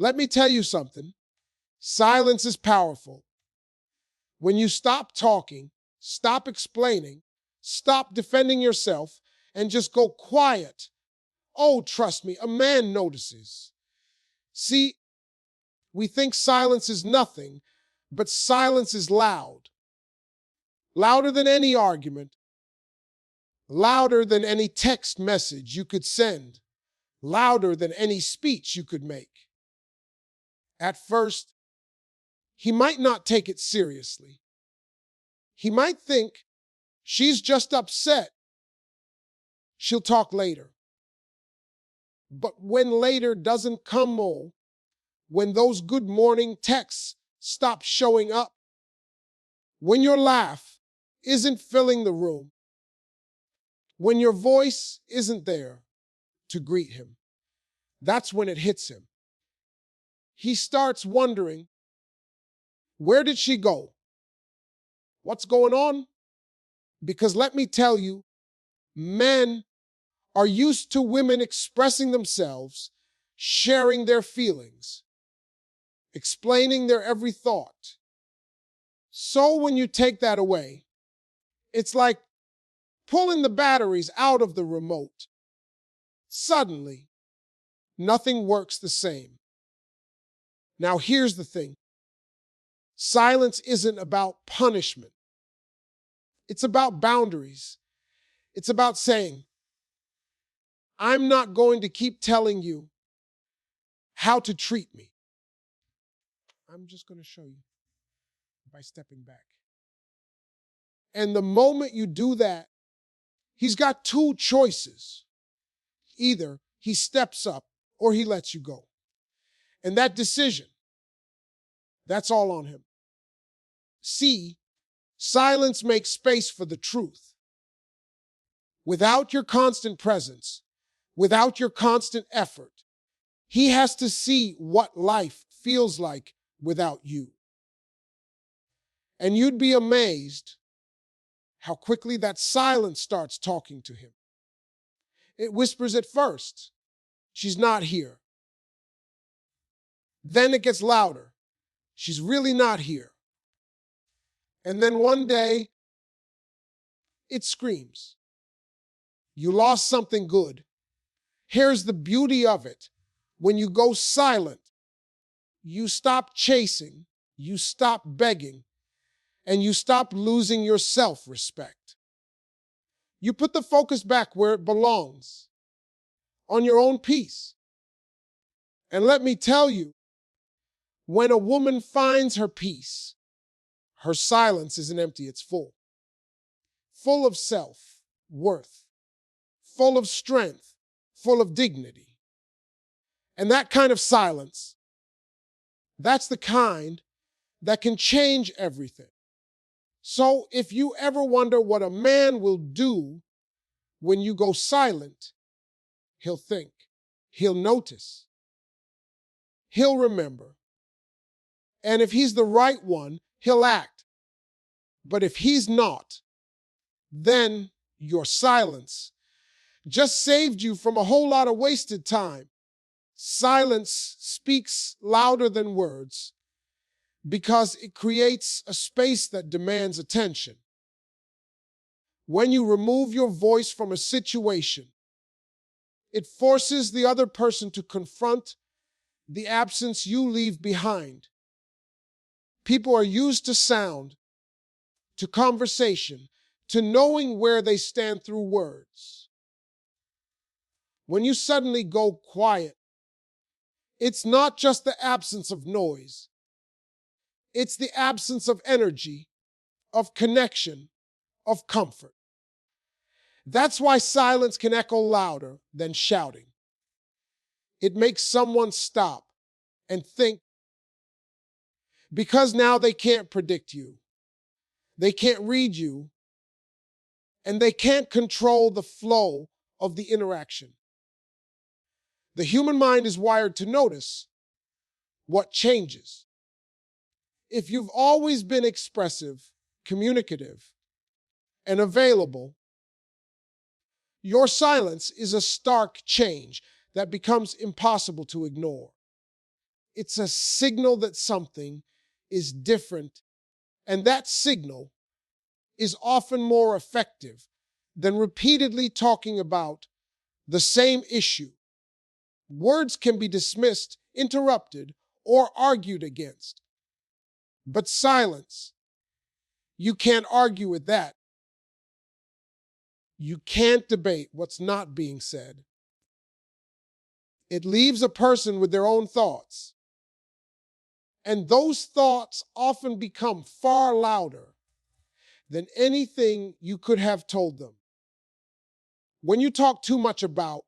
Let me tell you something. Silence is powerful. When you stop talking, stop explaining, stop defending yourself, and just go quiet. Oh, trust me, a man notices. See, we think silence is nothing, but silence is loud. Louder than any argument, louder than any text message you could send, louder than any speech you could make. At first, he might not take it seriously. He might think she's just upset. She'll talk later. But when later doesn't come, when those good morning texts stop showing up, when your laugh isn't filling the room, when your voice isn't there to greet him, that's when it hits him. He starts wondering, where did she go? What's going on? Because let me tell you, men are used to women expressing themselves, sharing their feelings, explaining their every thought. So when you take that away, it's like pulling the batteries out of the remote. Suddenly, nothing works the same. Now here's the thing. Silence isn't about punishment. It's about boundaries. It's about saying, I'm not going to keep telling you how to treat me. I'm just going to show you by stepping back. And the moment you do that, he's got two choices. Either he steps up or he lets you go. And that decision, that's all on him. See, silence makes space for the truth. Without your constant presence, without your constant effort, he has to see what life feels like without you. And you'd be amazed how quickly that silence starts talking to him. It whispers at first, she's not here. Then it gets louder, she's really not here. And then one day, it screams, you lost something good. Here's the beauty of it. When you go silent, you stop chasing, you stop begging, and you stop losing your self-respect. You put the focus back where it belongs, on your own peace. And let me tell you, when a woman finds her peace, her silence isn't empty, it's full. Full of self-worth, full of strength, full of dignity. And that kind of silence, that's the kind that can change everything. So if you ever wonder what a man will do when you go silent, he'll think, he'll notice, he'll remember. And if he's the right one, he'll act. But if he's not, then your silence just saved you from a whole lot of wasted time. Silence speaks louder than words because it creates a space that demands attention. When you remove your voice from a situation, it forces the other person to confront the absence you leave behind. People are used to sound, to conversation, to knowing where they stand through words. When you suddenly go quiet, it's not just the absence of noise. It's the absence of energy, of connection, of comfort. That's why silence can echo louder than shouting. It makes someone stop and think, because now they can't predict you, they can't read you, and they can't control the flow of the interaction. The human mind is wired to notice what changes. If you've always been expressive, communicative, and available, your silence is a stark change that becomes impossible to ignore. It's a signal that something is different, and that signal is often more effective than repeatedly talking about the same issue. Words can be dismissed, interrupted, or argued against. But silence, you can't argue with that. You can't debate what's not being said. It leaves a person with their own thoughts. And those thoughts often become far louder than anything you could have told them. When you talk too much about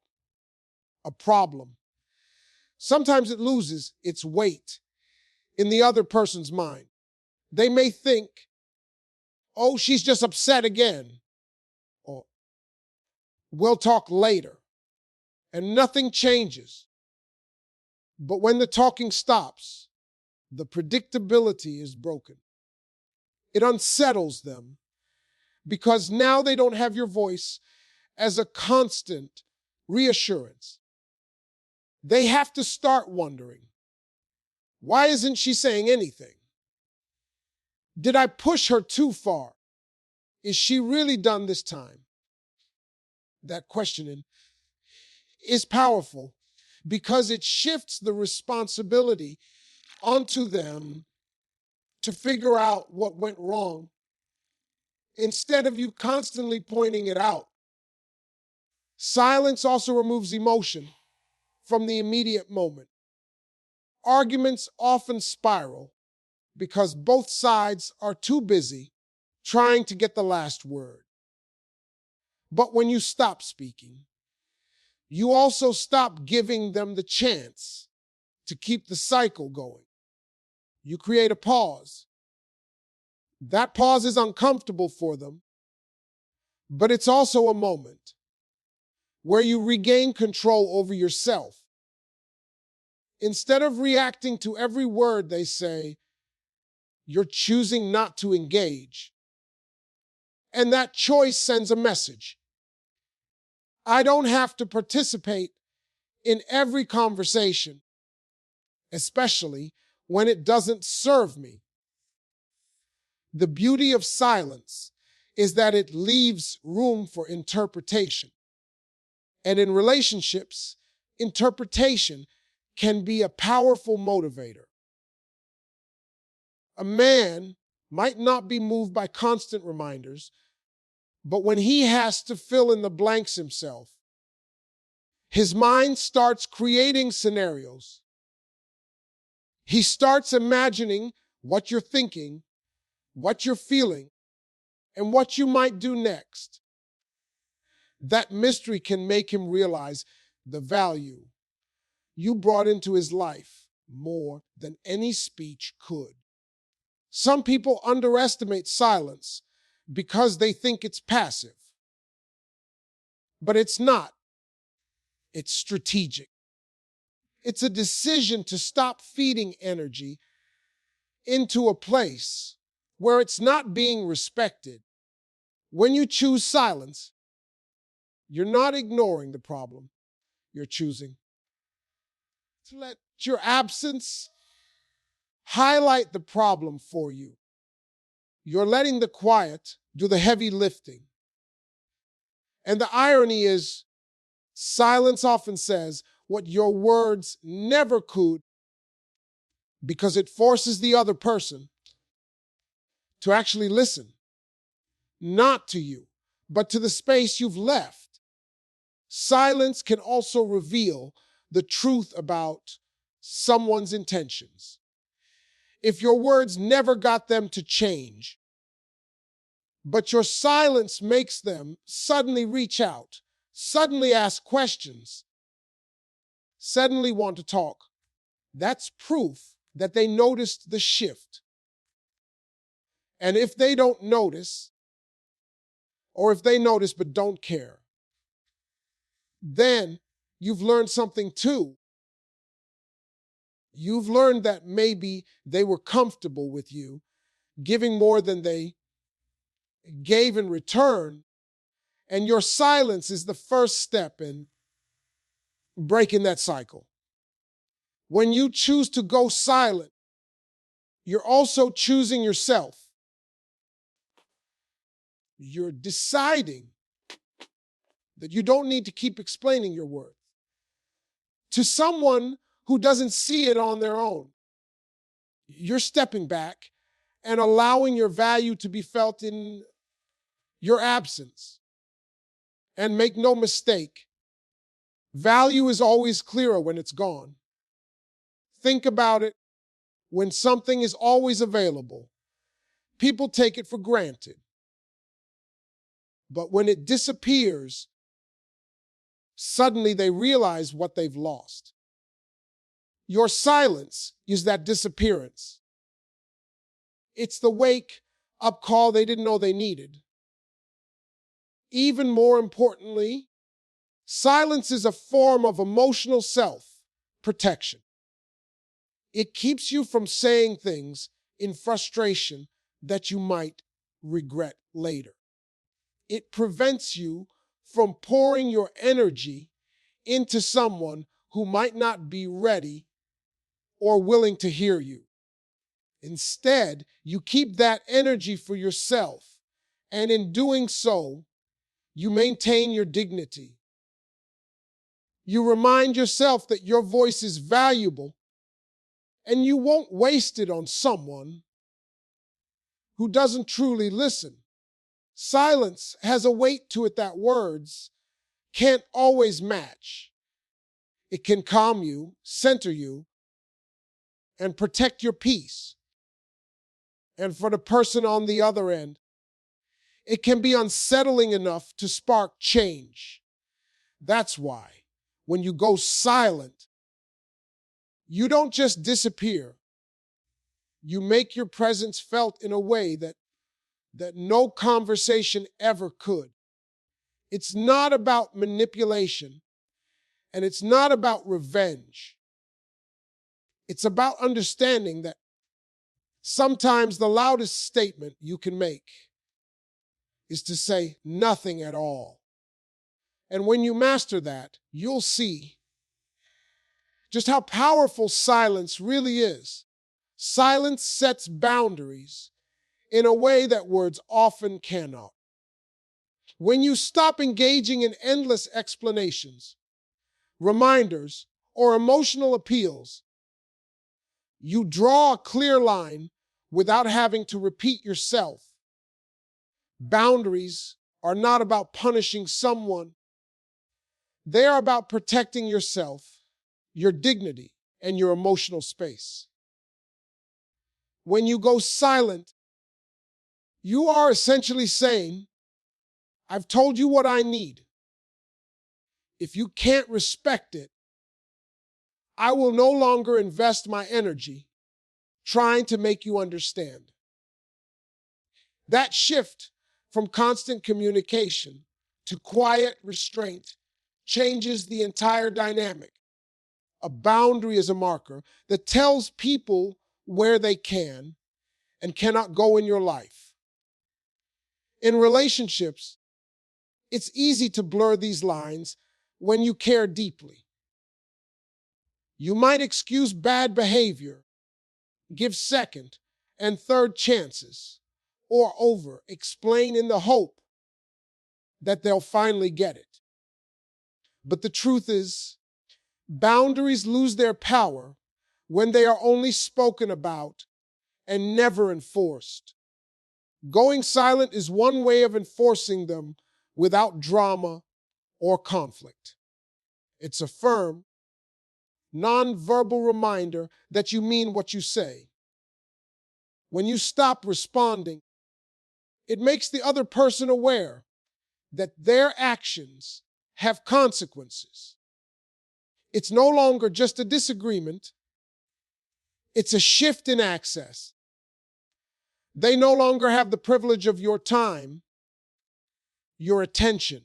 a problem, sometimes it loses its weight in the other person's mind. They may think, oh, she's just upset again, or we'll talk later, and nothing changes. But when the talking stops, the predictability is broken. It unsettles them because now they don't have your voice as a constant reassurance. They have to start wondering, why isn't she saying anything? Did I push her too far? Is she really done this time? That questioning is powerful because it shifts the responsibility onto them to figure out what went wrong instead of you constantly pointing it out. Silence also removes emotion from the immediate moment. Arguments often spiral because both sides are too busy trying to get the last word. But when you stop speaking, you also stop giving them the chance to keep the cycle going. You create a pause. That pause is uncomfortable for them, but it's also a moment where you regain control over yourself. Instead of reacting to every word they say, you're choosing not to engage. And that choice sends a message. I don't have to participate in every conversation, especially when it doesn't serve me. The beauty of silence is that it leaves room for interpretation. And in relationships, interpretation can be a powerful motivator. A man might not be moved by constant reminders, but when he has to fill in the blanks himself, his mind starts creating scenarios. He starts imagining what you're thinking, what you're feeling, and what you might do next. That mystery can make him realize the value you brought into his life more than any speech could. Some people underestimate silence because they think it's passive. But it's not. It's strategic. It's a decision to stop feeding energy into a place where it's not being respected. When you choose silence, you're not ignoring the problem. You're choosing to let your absence highlight the problem for you. You're letting the quiet do the heavy lifting. And the irony is, silence often says what your words never could because it forces the other person to actually listen, not to you, but to the space you've left. Silence can also reveal the truth about someone's intentions. If your words never got them to change, but your silence makes them suddenly reach out, suddenly ask questions, suddenly want to talk, that's proof that they noticed the shift. And if they don't notice, or if they notice but don't care, then you've learned something too. You've learned that maybe they were comfortable with you giving more than they gave in return, and your silence is the first step in breaking that cycle. When you choose to go silent, you're also choosing yourself. You're deciding that you don't need to keep explaining your worth to someone who doesn't see it on their own. You're stepping back and allowing your value to be felt in your absence. And make no mistake, value is always clearer when it's gone. Think about it. When something is always available, people take it for granted. But when it disappears, suddenly they realize what they've lost. Your silence is that disappearance. It's the wake-up call they didn't know they needed. Even more importantly, silence is a form of emotional self-protection. It keeps you from saying things in frustration that you might regret later. It prevents you from pouring your energy into someone who might not be ready or willing to hear you. Instead, you keep that energy for yourself, and in doing so, you maintain your dignity. You remind yourself that your voice is valuable, and you won't waste it on someone who doesn't truly listen. Silence has a weight to it that words can't always match. It can calm you, center you, and protect your peace. And for the person on the other end, it can be unsettling enough to spark change. That's why when you go silent, you don't just disappear. You make your presence felt in a way that no conversation ever could. It's not about manipulation, and it's not about revenge. It's about understanding that sometimes the loudest statement you can make is to say nothing at all. And when you master that, you'll see just how powerful silence really is. Silence sets boundaries in a way that words often cannot. When you stop engaging in endless explanations, reminders, or emotional appeals, you draw a clear line without having to repeat yourself. Boundaries are not about punishing someone. They are about protecting yourself, your dignity, and your emotional space. When you go silent, you are essentially saying, I've told you what I need. If you can't respect it, I will no longer invest my energy trying to make you understand. That shift from constant communication to quiet restraint changes the entire dynamic. A boundary is a marker that tells people where they can and cannot go in your life. In relationships, it's easy to blur these lines when you care deeply. You might excuse bad behavior, give second and third chances, or over-explain in the hope that they'll finally get it. But the truth is, boundaries lose their power when they are only spoken about and never enforced. Going silent is one way of enforcing them without drama or conflict. It's a firm, non-verbal reminder that you mean what you say. When you stop responding, it makes the other person aware that their actions have consequences. It's no longer just a disagreement. It's a shift in access. They no longer have the privilege of your time, your attention,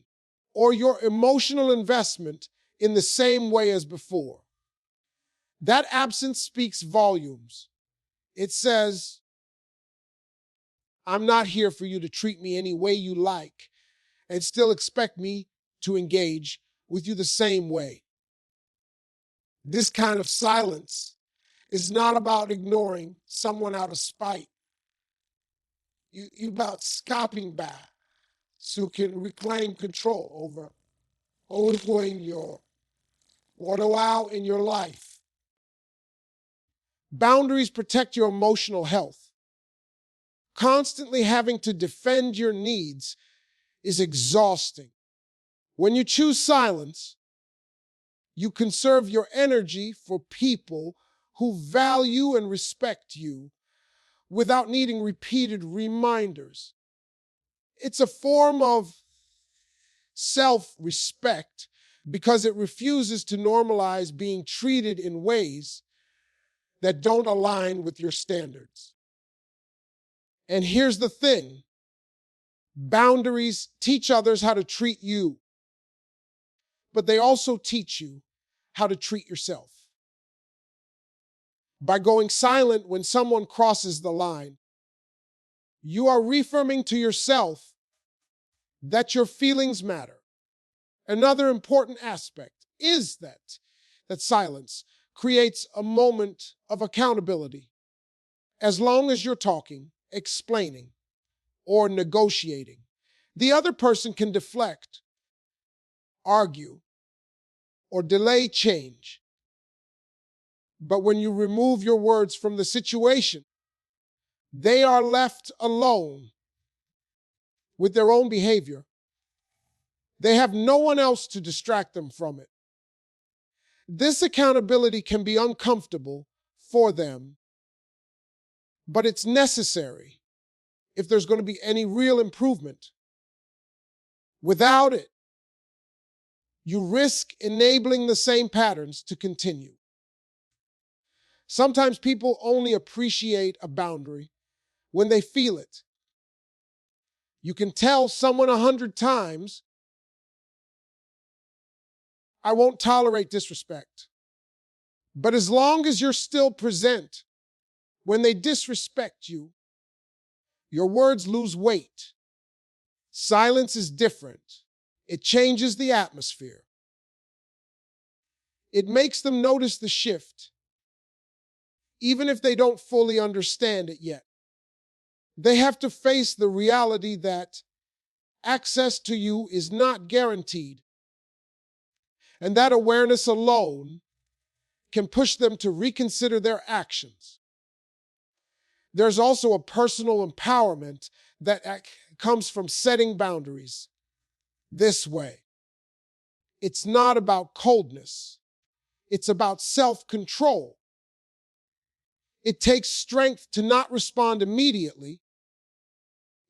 or your emotional investment in the same way as before. That absence speaks volumes. It says, I'm not here for you to treat me any way you like and still expect me to engage with you the same way. This kind of silence is not about ignoring someone out of spite. You about stopping back so you can reclaim control over who in your what allow in your life. Boundaries protect your emotional health. Constantly having to defend your needs is exhausting. When you choose silence, you conserve your energy for people who value and respect you without needing repeated reminders. It's a form of self-respect because it refuses to normalize being treated in ways that don't align with your standards. And here's the thing: boundaries teach others how to treat you, but they also teach you how to treat yourself. By going silent when someone crosses the line, you are reaffirming to yourself that your feelings matter. Another important aspect is that silence creates a moment of accountability. As long as you're talking, explaining, or negotiating, the other person can deflect, argue, or delay change. But when you remove your words from the situation, they are left alone with their own behavior. They have no one else to distract them from it. This accountability can be uncomfortable for them, but it's necessary if there's going to be any real improvement. Without it, you risk enabling the same patterns to continue. Sometimes people only appreciate a boundary when they feel it. You can tell someone 100 times, "I won't tolerate disrespect." But as long as you're still present when they disrespect you, your words lose weight. Silence is different. It changes the atmosphere. It makes them notice the shift, even if they don't fully understand it yet. They have to face the reality that access to you is not guaranteed, and that awareness alone can push them to reconsider their actions. There's also a personal empowerment that comes from setting boundaries this way. It's not about coldness. It's about self-control. It takes strength to not respond immediately,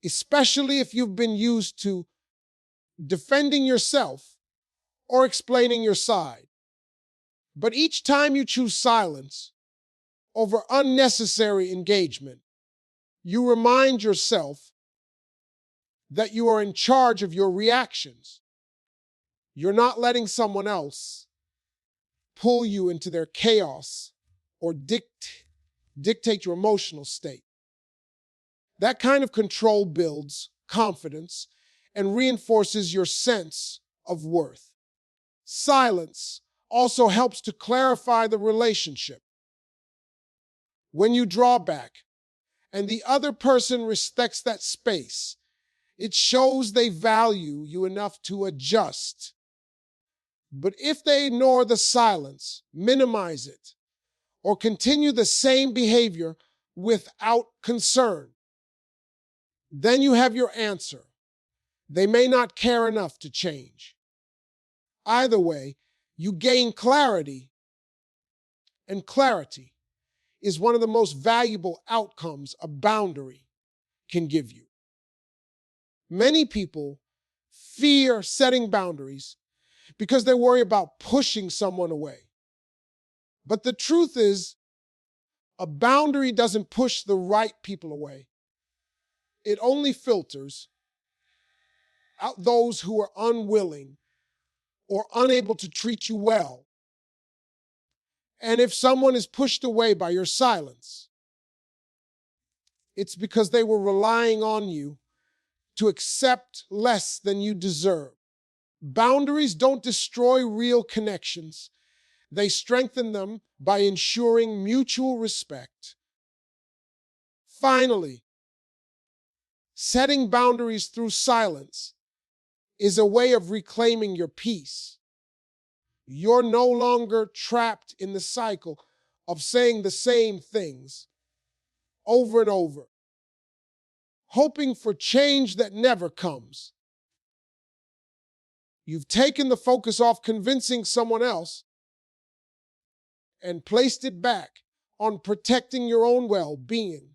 especially if you've been used to defending yourself or explaining your side. But each time you choose silence over unnecessary engagement, you remind yourself that you are in charge of your reactions. You're not letting someone else pull you into their chaos or dictate your emotional state. That kind of control builds confidence and reinforces your sense of worth. Silence also helps to clarify the relationship. When you draw back and the other person respects that space, it shows they value you enough to adjust. But if they ignore the silence, minimize it, or continue the same behavior without concern, then you have your answer. They may not care enough to change. Either way, you gain clarity, and clarity is one of the most valuable outcomes a boundary can give you. Many people fear setting boundaries because they worry about pushing someone away. But the truth is, a boundary doesn't push the right people away. It only filters out those who are unwilling or unable to treat you well. And if someone is pushed away by your silence, it's because they were relying on you to accept less than you deserve. Boundaries don't destroy real connections. They strengthen them by ensuring mutual respect. Finally, setting boundaries through silence is a way of reclaiming your peace. You're no longer trapped in the cycle of saying the same things over and over, hoping for change that never comes. You've taken the focus off convincing someone else and placed it back on protecting your own well-being.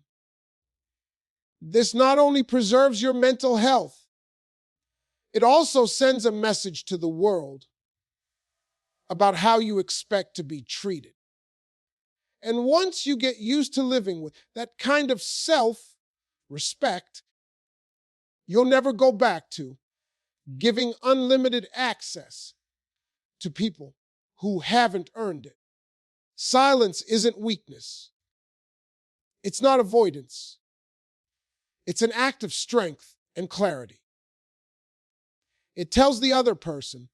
This not only preserves your mental health, it also sends a message to the world about how you expect to be treated. And once you get used to living with that kind of self-respect, you'll never go back to giving unlimited access to people who haven't earned it. Silence isn't weakness. It's not avoidance. It's an act of strength and clarity. It tells the other person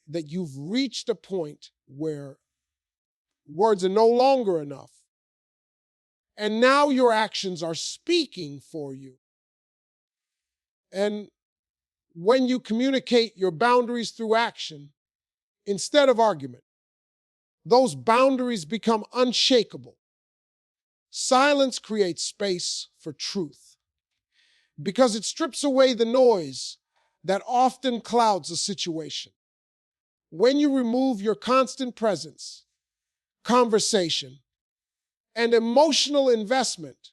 that you've reached a point where words are no longer enough. And now your actions are speaking for you. And when you communicate your boundaries through action instead of argument, those boundaries become unshakable. Silence creates space for truth because it strips away the noise that often clouds a situation. When you remove your constant presence, conversation, and emotional investment,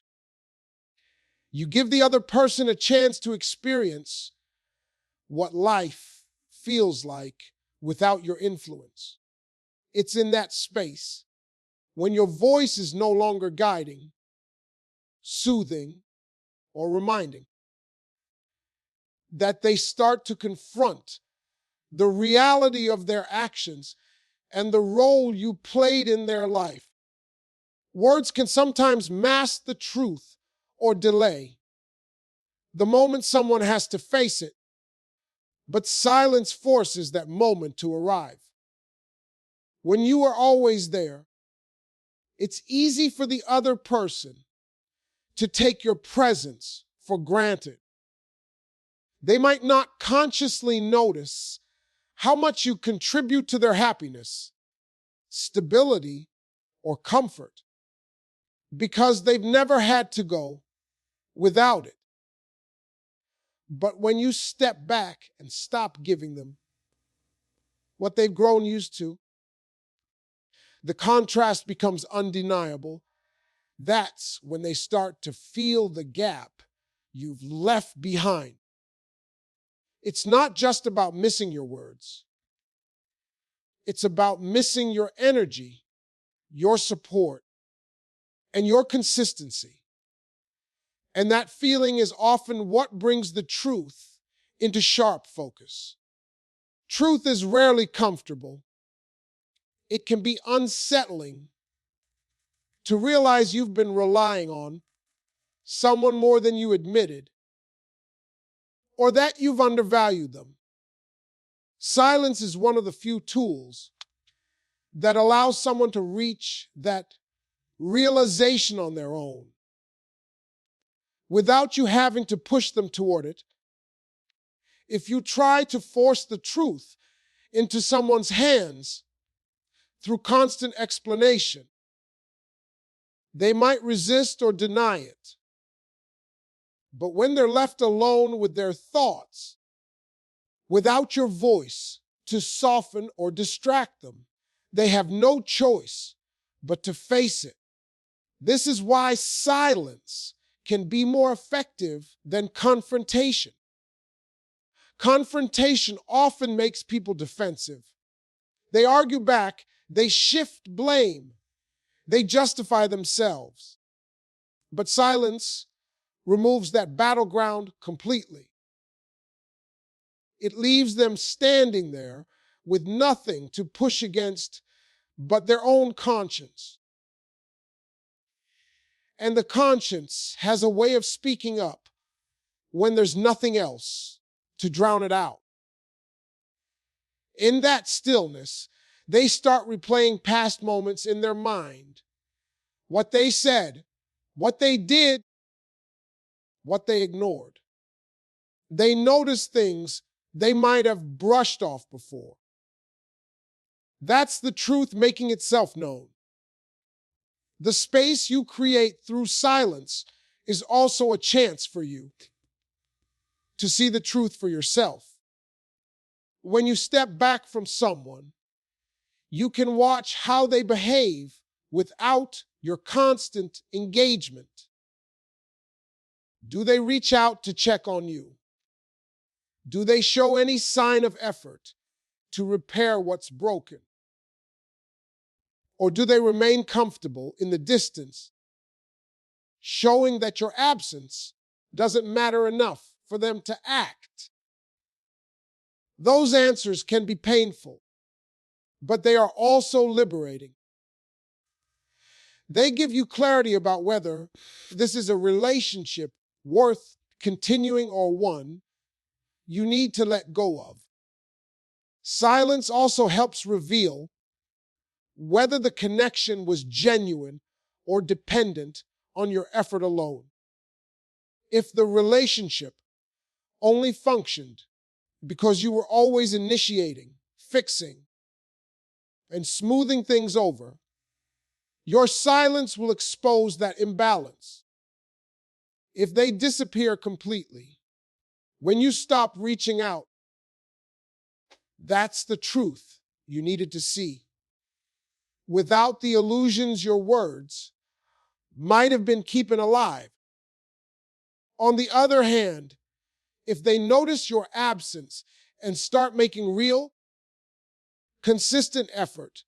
you give the other person a chance to experience what life feels like without your influence. It's in that space, when your voice is no longer guiding, soothing, or reminding, that they start to confront the reality of their actions and the role you played in their life. Words can sometimes mask the truth or delay the moment someone has to face it, but silence forces that moment to arrive. When you are always there, it's easy for the other person to take your presence for granted. They might not consciously notice how much you contribute to their happiness, stability, or comfort, because they've never had to go without it. But when you step back and stop giving them what they've grown used to, the contrast becomes undeniable. That's when they start to feel the gap you've left behind. It's not just about missing your words. It's about missing your energy, your support, and your consistency. And that feeling is often what brings the truth into sharp focus. Truth is rarely comfortable. It can be unsettling to realize you've been relying on someone more than you admitted, or that you've undervalued them. Silence is one of the few tools that allows someone to reach that realization on their own, without you having to push them toward it. If you try to force the truth into someone's hands through constant explanation, they might resist or deny it. But when they're left alone with their thoughts, without your voice to soften or distract them, they have no choice but to face it. This is why silence can be more effective than confrontation. Confrontation often makes people defensive. They argue back, they shift blame, they justify themselves. But silence removes that battleground completely. It leaves them standing there with nothing to push against but their own conscience. And the conscience has a way of speaking up when there's nothing else to drown it out. In that stillness, They start replaying past moments in their mind. What they said, what they did, what they ignored. They notice things they might have brushed off before. That's the truth making itself known. The space you create through silence is also a chance for you to see the truth for yourself. When you step back from someone, you can watch how they behave without your constant engagement. Do they reach out to check on you? Do they show any sign of effort to repair what's broken? Or do they remain comfortable in the distance, showing that your absence doesn't matter enough for them to act? Those answers can be painful, but they are also liberating. They give you clarity about whether this is a relationship worth continuing or one you need to let go of. Silence also helps reveal whether the connection was genuine or dependent on your effort alone. If the relationship only functioned because you were always initiating, fixing, and smoothing things over, your silence will expose that imbalance. If they disappear completely, when you stop reaching out, that's the truth you needed to see. Without the illusions your words might have been keeping alive. On the other hand, if they notice your absence and start making real, consistent effort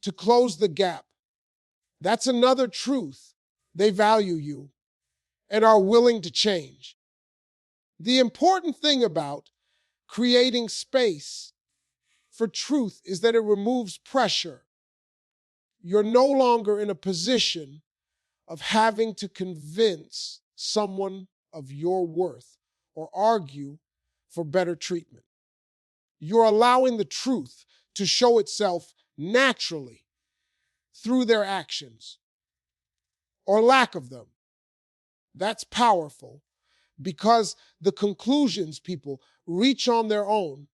to close the gap, that's another truth. They value you and are willing to change. The important thing about creating space for truth is that it removes pressure. You're no longer in a position of having to convince someone of your worth or argue for better treatment. You're allowing the truth to show itself naturally through their actions or lack of them. That's powerful because the conclusions people reach on their own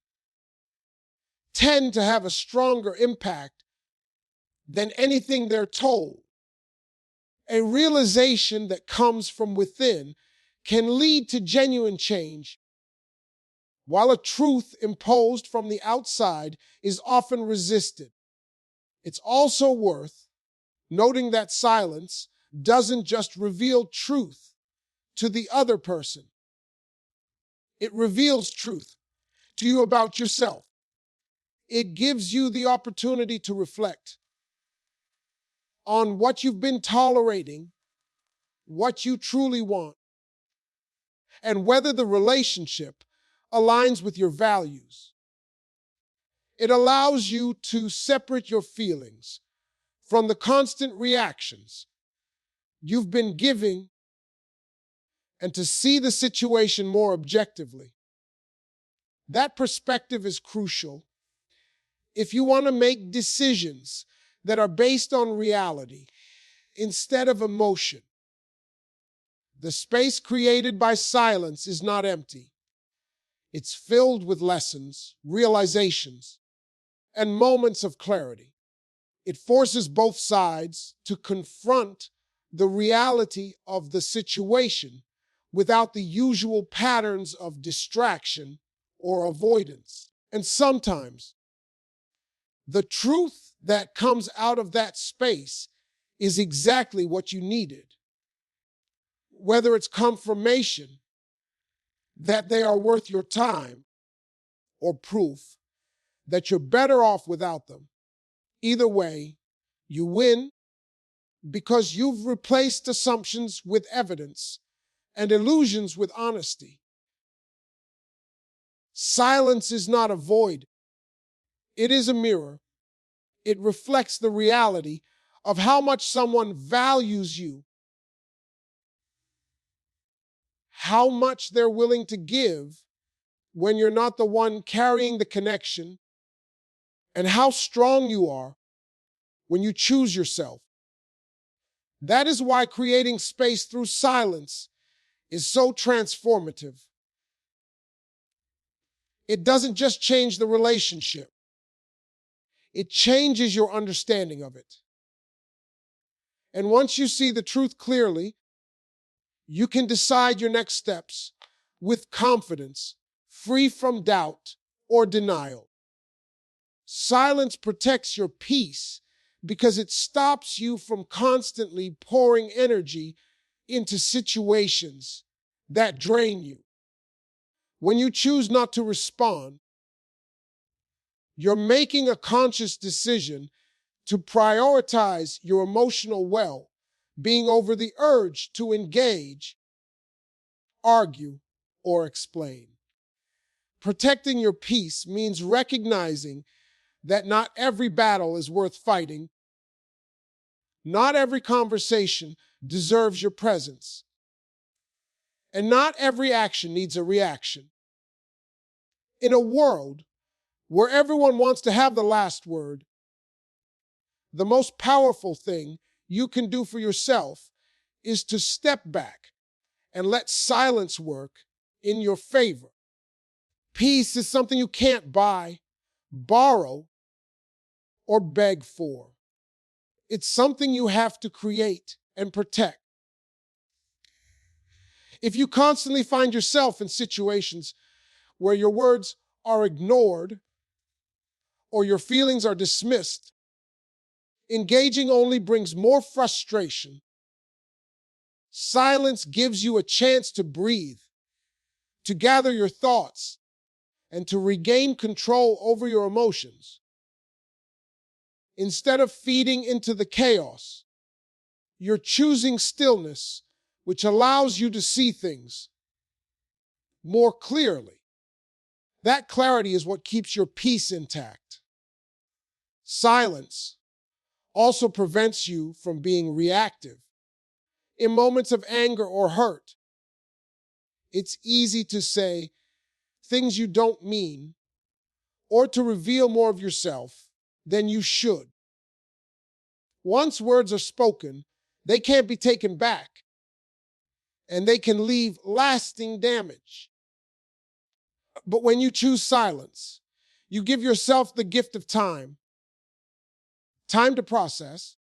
tend to have a stronger impact than anything they're told. A realization that comes from within can lead to genuine change, while a truth imposed from the outside is often resisted. It's also worth noting that silence doesn't just reveal truth to the other person. It reveals truth to you about yourself. It gives you the opportunity to reflect on what you've been tolerating, what you truly want, and whether the relationship aligns with your values. It allows you to separate your feelings from the constant reactions you've been giving and to see the situation more objectively. That perspective is crucial if you want to make decisions that are based on reality instead of emotion. The space created by silence is not empty. It's filled with lessons, realizations, and moments of clarity. It forces both sides to confront the reality of the situation without the usual patterns of distraction or avoidance. And sometimes, the truth that comes out of that space is exactly what you needed. Whether it's confirmation that they are worth your time or proof that you're better off without them. Either way, you win because you've replaced assumptions with evidence and illusions with honesty. Silence is not a void. It is a mirror. It reflects the reality of how much someone values you, how much they're willing to give when you're not the one carrying the connection, and how strong you are when you choose yourself. That is why creating space through silence is so transformative. It doesn't just change the relationship, it changes your understanding of it. And once you see the truth clearly, you can decide your next steps with confidence, free from doubt or denial. Silence protects your peace because it stops you from constantly pouring energy into situations that drain you. When you choose not to respond, you're making a conscious decision to prioritize your emotional well-being over the urge to engage, argue, or explain. Protecting your peace means recognizing that not every battle is worth fighting. Not every conversation deserves your presence. And not every action needs a reaction. In a world where everyone wants to have the last word, the most powerful thing you can do for yourself is to step back and let silence work in your favor. Peace is something you can't buy, borrow, or beg for. It's something you have to create and protect. If you constantly find yourself in situations where your words are ignored or your feelings are dismissed, engaging only brings more frustration. Silence gives you a chance to breathe, to gather your thoughts, and to regain control over your emotions. Instead of feeding into the chaos, you're choosing stillness, which allows you to see things more clearly. That clarity is what keeps your peace intact. Silence also prevents you from being reactive. In moments of anger or hurt, it's easy to say things you don't mean or to reveal more of yourself than you should. Once words are spoken, they can't be taken back, and they can leave lasting damage. But when you choose silence, you give yourself the gift of time to process,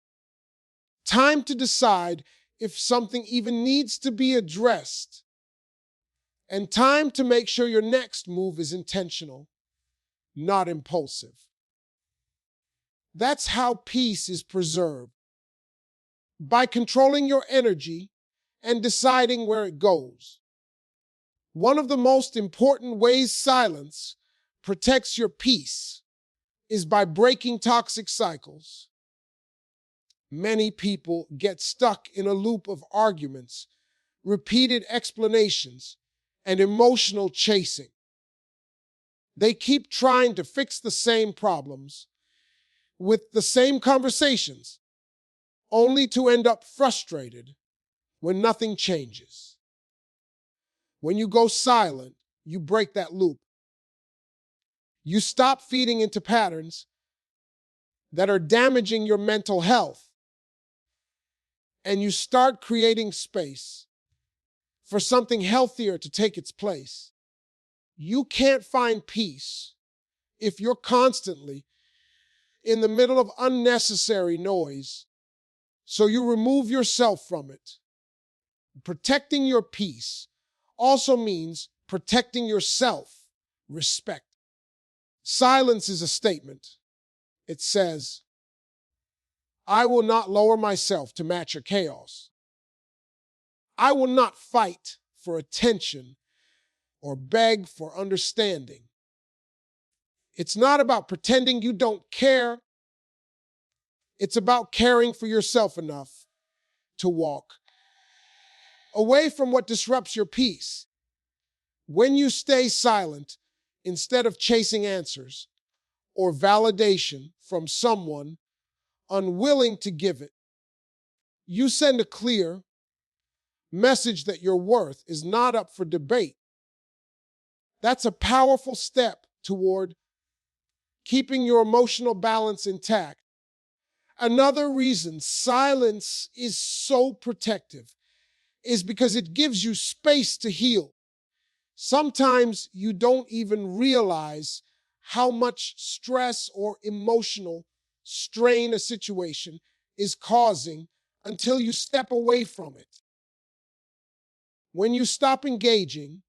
time to decide if something even needs to be addressed, and time to make sure your next move is intentional, not impulsive. That's how peace is preserved, by controlling your energy and deciding where it goes. One of the most important ways silence protects your peace is by breaking toxic cycles. Many people get stuck in a loop of arguments, repeated explanations, and emotional chasing. They keep trying to fix the same problems with the same conversations, only to end up frustrated when nothing changes. When you go silent, you break that loop. You stop feeding into patterns that are damaging your mental health, and you start creating space for something healthier to take its place. You can't find peace if you're constantly in the middle of unnecessary noise, so you remove yourself from it. Protecting your peace also means protecting your self-respect. Silence is a statement. It says, I will not lower myself to match your chaos. I will not fight for attention or beg for understanding. It's not about pretending you don't care. It's about caring for yourself enough to walk away from what disrupts your peace. When you stay silent, instead of chasing answers or validation from someone unwilling to give it, you send a clear message that your worth is not up for debate. That's a powerful step toward keeping your emotional balance intact. Another reason silence is so protective is because it gives you space to heal. Sometimes you don't even realize how much stress or emotional strain a situation is causing until you step away from it. When you stop engaging,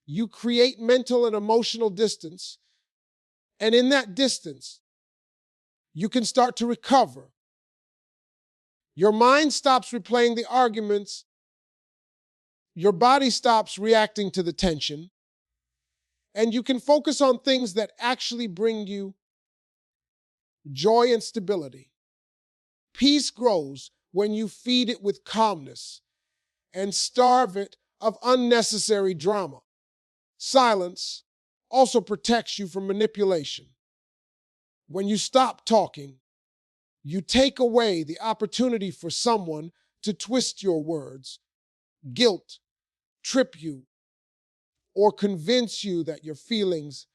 you create mental and emotional distance, and in that distance, you can start to recover. Your mind stops replaying the arguments, your body stops reacting to the tension, and you can focus on things that actually bring you joy and stability. Peace grows when you feed it with calmness and starve it of unnecessary drama. Silence also protects you from manipulation. When you stop talking, you take away the opportunity for someone to twist your words, guilt, trip you, or convince you that your feelings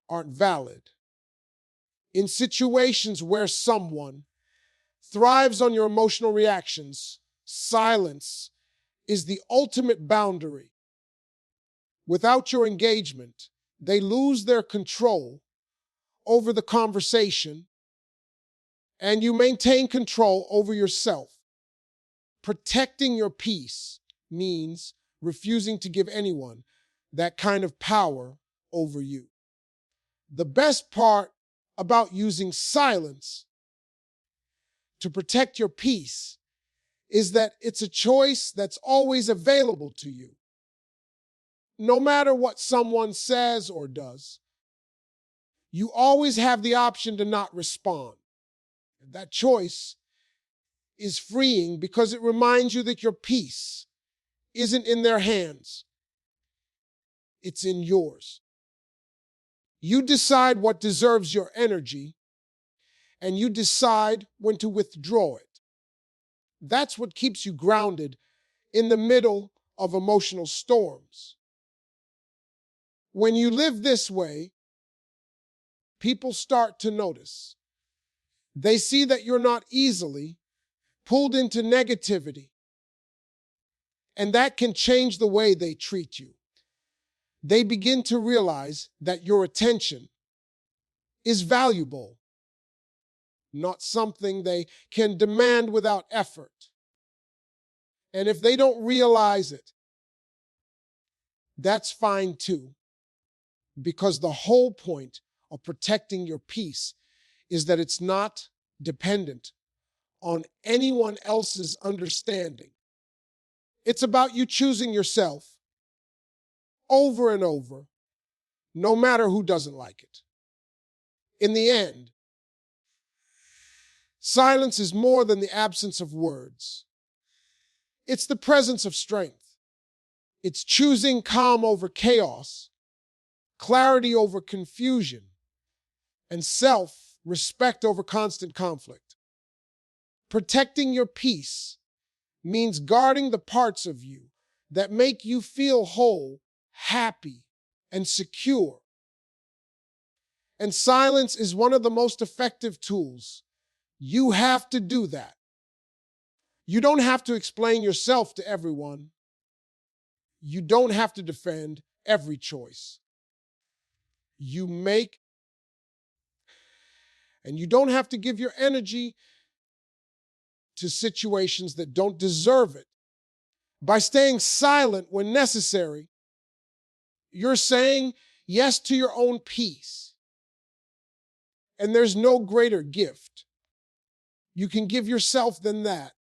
aren't valid. In situations where someone thrives on your emotional reactions, silence is the ultimate boundary. Without your engagement, they lose their control over the conversation, and you maintain control over yourself. Protecting your peace means refusing to give anyone that kind of power over you. The best part about using silence to protect your peace is that it's a choice that's always available to you. No matter what someone says or does, you always have the option to not respond. That choice is freeing because it reminds you that your peace isn't in their hands. It's in yours. You decide what deserves your energy, and you decide when to withdraw it. That's what keeps you grounded in the middle of emotional storms. When you live this way, people start to notice. They see that you're not easily pulled into negativity, and that can change the way they treat you. They begin to realize that your attention is valuable, not something they can demand without effort. And if they don't realize it, that's fine too, because the whole point of protecting your peace is that it's not dependent on anyone else's understanding. It's about you choosing yourself over and over, no matter who doesn't like it. In the end, silence is more than the absence of words. It's the presence of strength. It's choosing calm over chaos, clarity over confusion, and self-respect over constant conflict. Protecting your peace means guarding the parts of you that make you feel whole, happy, and secure. And silence is one of the most effective tools. You have to do that. You don't have to explain yourself to everyone. You don't have to defend every choice you make, and you don't have to give your energy to situations that don't deserve it. By staying silent when necessary, you're saying yes to your own peace. And there's no greater gift you can give yourself than that.